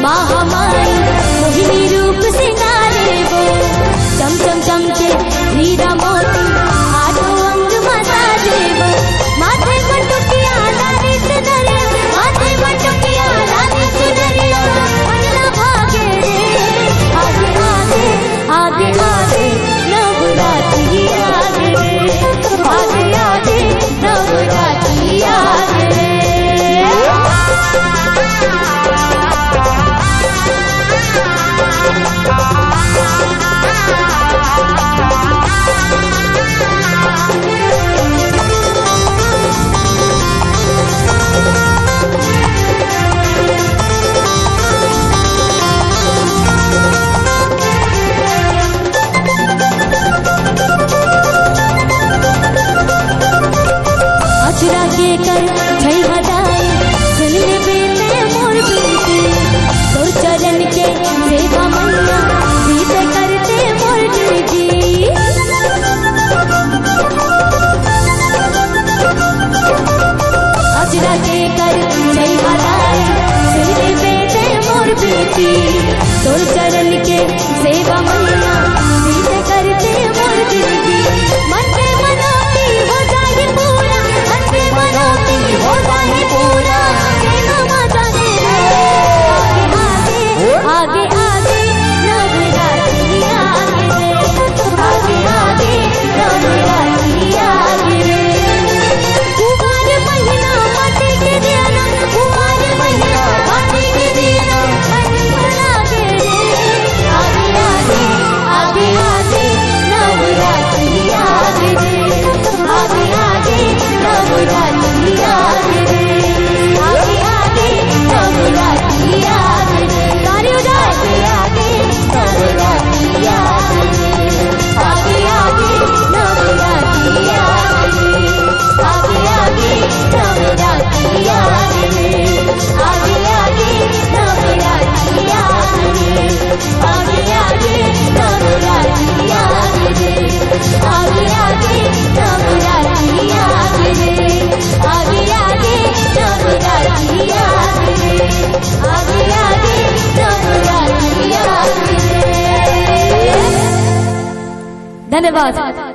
महामाई मोहिनी रूप से नारे वो चम चम चमके हीरा मोती आठों अंग मसाजे वो माथे मटुकिया लाली चुनरिया माथे मटुकिया लाली चुनरिया पगला भागे रे आगे आगे आगे आगे नवरात्रि आगे रे आगे आगे नवरात्रि आगे रे। अचरा के कर छई हटाए सुनने बेटे मोर बेटे तो चरण के सेवा मैया सीते करते मोर जी। अचरा के कर छई हटाए सुनने बेटे मोर बेटी तो चरण के सेवा मैया सीते करते मोर जी। मन पे मनोती हो जाए पूरा मन पे मनोती हो जाए पूरा माता दे आगे आगे नवरात्रि आगे रे आगे आगे नवरात्रि आगे रे। कुमार महीना माटी के दिया कुमार महीना माटी के दिया आगे रे आगे आगे आगे आगे नवरात्रि आगे रे आगे आगे नवरात्रि आगे रे आगे आगे नवरात्रि आगे रे। ताली हो जाए आगे नवरात्रि आगे रे आगे आगे नवरात्रि आगे रे आगे आगे नवरात्रि आगे रे आगे आगे नवरात्रि आगे रे आगे आगे नवरात्रि आगे रे आगे आगे नवरात्रि आगे रे आगे आगे नवरात्रि आगे रे आगे आगे नवरात्रि आगे रे। धन्यवाद।